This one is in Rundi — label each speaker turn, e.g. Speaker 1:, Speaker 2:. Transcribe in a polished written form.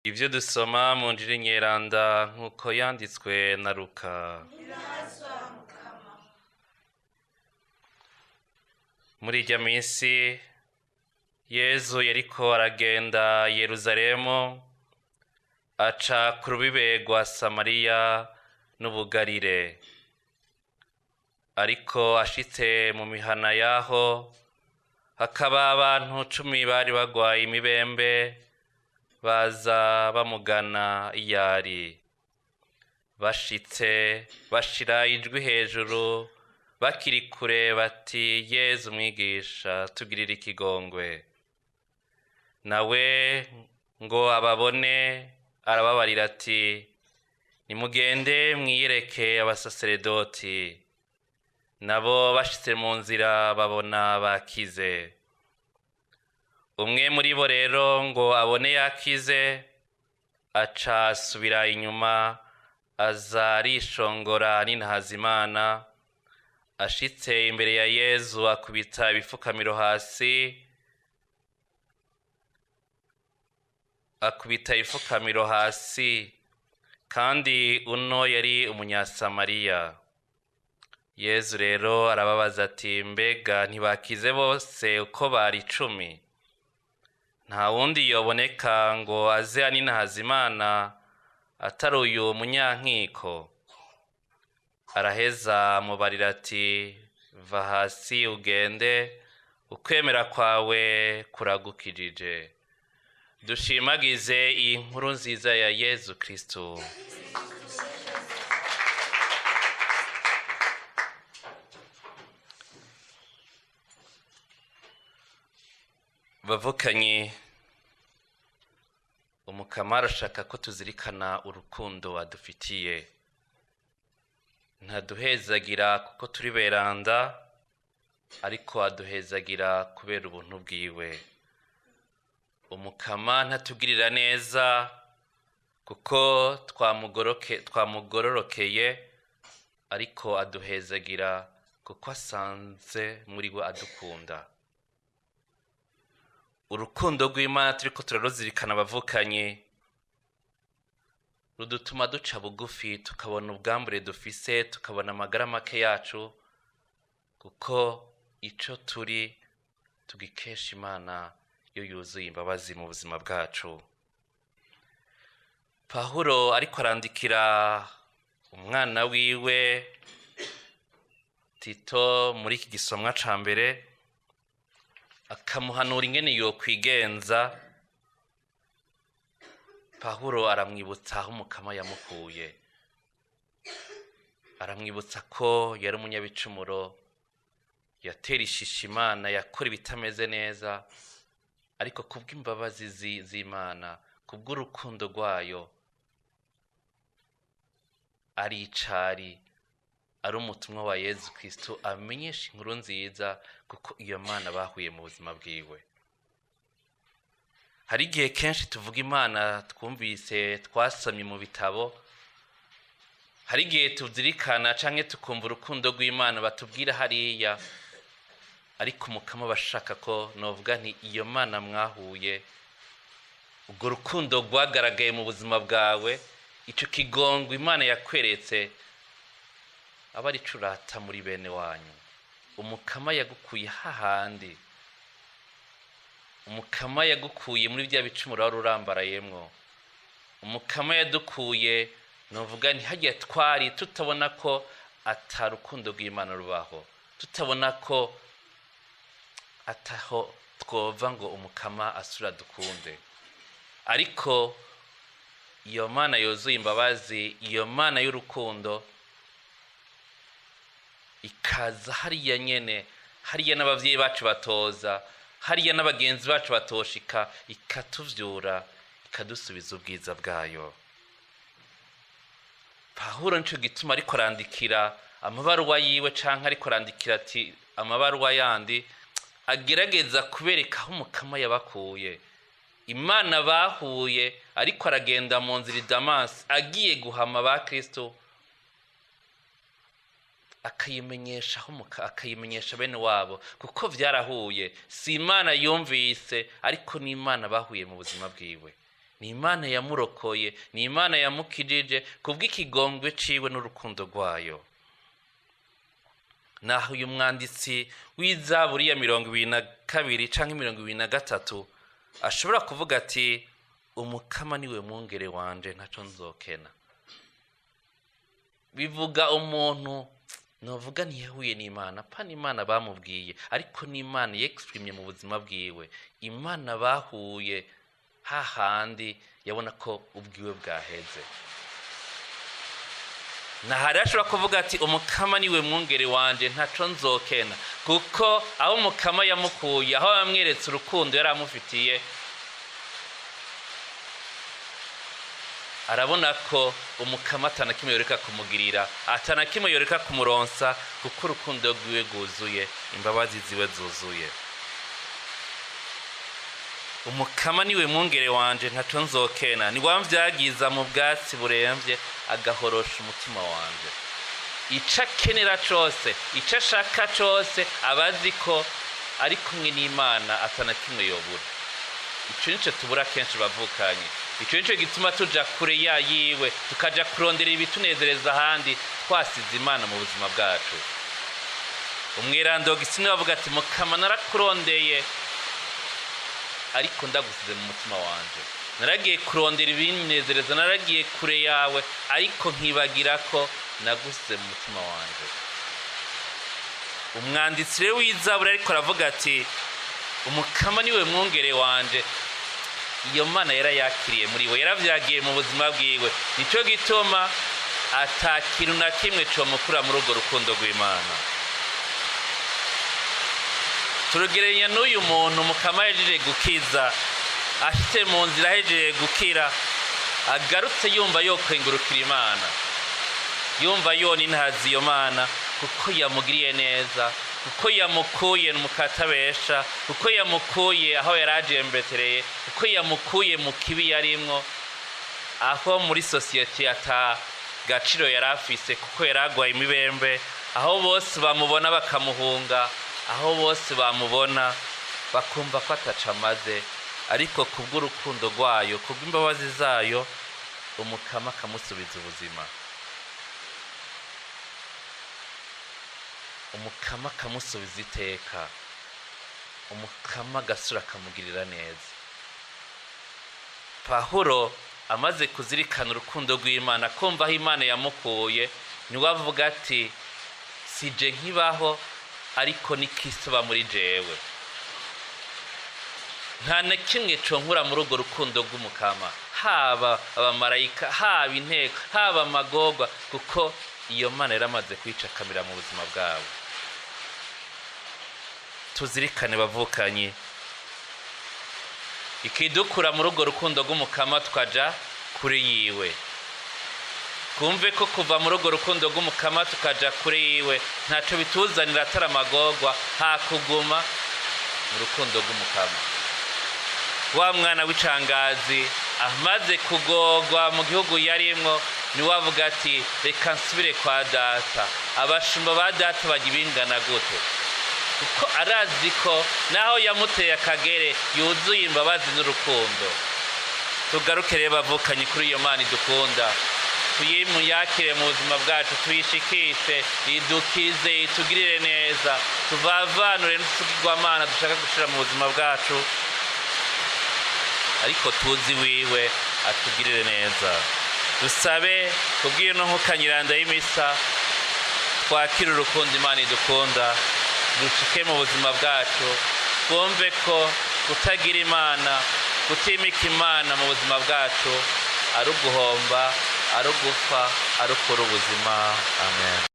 Speaker 1: Ibyo dusoma mu Njiri Nyeranda nk'uko yanditswe na Luka. Muri irya minsi Yezu yariko aragenda Yeruzalemu, aca ku rubibe rwa Samariya n'Ubugarire. Ariko ashitse mu mihana yaho, hakaba abantu 10 bari bagwaye imibembe, baza bamugana iyo ari. Bashitse bashira ijwi hejuru, bakiri kure bati, Yezu mwigisha, tugirire ikigongwe. Nawe ngo ababone, arababarira ati, nimugende mwiyereke abasaseredoti. Nabo bashitse mu nzira babona bakize. Umwe muri bo rero ngo abone yakize, aca asubira inyuma, aza arishongora n'intahazimana. Ashitse imbere ya Yezu akubita ibifukamiro hasi, kandi uno yari umunyasamariya. Yezu rero arababaza ati, mbega ntibakize bose uko bari 10? Nta wundi yoboneka ngo aze n'intahazimana atari uyu munyankiko? Araheza amubarira ati, va hasi ugende, ukwemera kwawe kuragukijije. Dushimagize iyi nkuru nziza ya Yezu Kristo. Bavukanye, umukama arashaka ko tuzirikana urukundo adufitiye. Ntaduhezagira kuko turi beranda, ariko aduhezagira kubera ubuntu bwiwe. Umukama ntatugirira neza kuko twamugororokeye, ariko aduhezagira kuko asanze muri we adukunda. Urukundo rw'Imana turiko turaruzirikana bavukanye, rudutuma duca bugufi, tukabona ubwambure dufise, tukabona amagara make yacu, kuko ico turi tugikesha Imana yo yuzuye imbabazi mu buzima bwacu. Pawulo ariko arandikira umwana wiwe Tito muri iki gisomwa ca mbere, akamuhanura ingene yokwigenza. Pawulo aramwibutsa aho umukama yamukuye, aramwibutsa ko yari umunyabicumuro, yatera ishisha Imana, yakora ibitameze neza, ariko kubw'imbabazi z'Imana, kubw'urukundo rwayo, aricari, ari umutumwa wa Yezu Kristo, amenyesha inkuru nziza, kuko iyo Mana bahuye mu buzima bwiwe. Hari igihe kenshi tuvuga Imana twumvise, twasomye mu bitabo. Hari igihe tuzirikana canke tukumva urukundo rw'Imana batubwira hariya, ariko umukama bashaka ko novuga nti iyo Mana mwahuye, ubwo rukundo rwagaragaye mu buzima bwawe, ico kigongo Imana yakweretse, aba ari curata muri bene wanyu. Umukama yagukuye hahandi, umukama yagukuye muri bya bicumuro wari urambarayemwo. Umukama yadukuye, novuga nti hagiye twari tutabona ko atarukundo rw'Imana rubaho, tutabona ko ataho twova ngo umukama asura dukunde. Ariko iyo Mana yuzuye imbabazi, iyo Mana y'urukundo, ikaza hariya nyene, hariya n'abavyeyi bacu batoza, hariya n'abagenzi bacu batoshika, ikatuvyura, ikadusubiza ubwiza bwayo. Pawulo nico gituma ariko arandikira amabaruwa yiwe, canke ariko arandikira ati amabaruwa yandi, agerageza kubereka aho umukama yabakuye, Imana bahuye, ariko aragenda mu nzira i Damasi agiye guhama ba Kristo, akayimenyesha bene wabo, kuko vyarahuye. Si Imana yumvise, ariko ni Imana bahuye mu buzima bwiwe. ni Imana yamurokoye, ni Imana yamukijije kubw'ikigongwe ciwe n'urukundo rwayo. Naho uyu mwanditsi w'Izaburi ya 22 canke 23 ashobora kuvuga ati umukama niwe mwungere wanje ntaco nzokena. Bivuga umuntu novuga ntiyahuye n'Imana, pa n'Imana bamubwiye, ariko n'Imana yexprime mu buzima bwiwe. Imana bahuye hahandi yabona ko ubwiwe bwaheze. Nahari ashobora kuvuga ati umukama niwe mwungere wanje ntaco nzokena, kuko aho umukama yamukuye, aho yamweretse urukundo yari amufitiye, arabona ko umukama atanakimwe yoreka kumugirira, atanakimwe yoreka kumuronsa, kuko urukundo rwiwe rwuzuye, imbabazi ziwe zuzuye. Umukama niwe mwungere wanje ntaco nzokena, ni wamvyagiza mu bwatsi buremvye, agahorosha umutima wanje. Ico akenera cose, ico ashaka cose, abazi ko ari kumwe n'Imana atanakimwe yobura. Ico nico tubura kenshi bavukanye. Ico nico gituma tuja kure yiwe, tukaja kurondera ibitunezereza ahandi, twasize Imana mu buzima bwacu. Umwirando gisine bavuga ati mukama narakurondeye, ariko ndagusize mu mutima wanje. Naragiye kurondera ibinezereza, naragiye kure yawe, ariko nkibagira ko nagusize mu mutima wanje. Umwanditsi rero w'Izaburi ariko aravuga ati umukama niwe mwungere wanje. Iyo Mana yarayakiriye muri we, yaravyagiye mu buzima bwiwe, nico gituma atakintu na kimwe comukura muri urwo rukundo rw'Imana. Turugereranya n'uyu muntu umukama yahejeje gukiza, ashitse mu nzira ahejeje gukira, agarutse yumva yokwengurukira Imana, yumva yona intazi iyo Mana, kuko yamugiriye neza, kuko yamukuye mu katabesha, kuko yamukuye aho yarajembetereye, kuko yamukuye mu kibi yarimwo, aho muri sosiyete ata gaciro yarafise, kuko yaragwaye imibembe, aho bose bamubona bakamuhunga, aho bose bamubona bakumva ko ataca amaze, ariko kubw'urukundo rwayo, kubw'imbabazi zayo, umukama akamusubiza ubuzima. Umukama akamusubiza iteka, umukama agasura akamugirira neza. Pawulo amaze kuzirikana urukundo rw'Imana, kumva aho Imana yamukuye, niwe avuga ati sije nkibaho, ariko ni Kristo aba muri jewe. Nta na kimwe conkura muri urwo rukundo rw'umukama, haba abamarayika, haba inteko, haba amagorwa, kuko iyo Mana yaramaze kwicakamira mu buzima bwawe. Tuzirikane bavukanye, ikidukura muri urwo rukundo rw'umukama tukaja kure yiwe. Kumve ko kuva muri urwo rukundo rw'umukama tukaja kure yiwe ntaco bituzanira atari amagorwa, hakuguma mu rukundo rw'umukama. Wa mwana w'icangazi amaze kugorwa mu gihugu yarimwo, niwe avuga ati reka nsubire kwa data. Abashumba ba data bajya ibingana gute, kuko arazi ko naho yamuteye akagere yuzuye imbabazi n'urukundo. Tugaruke rero bavukanye kuri iyo Mana idukunda, tuyimuyakire mu buzima bwacu, tuyishikishe, idukize, itugirire neza, tuvavanure n'utugirwamana dushaka gushira mu buzima bwacu, ariko tuzi wiwe atugirire neza. Dusabe kubw'iyo nkukanyiranda y'imisa, twakire urukundo Imana idukunda, dushike mu buzima bwacu, twumve ko kutagira Imana, kutimika Imana mu buzima bwacu ari uguhomba, ari ugupfa, ari ukura ubuzima. Amen.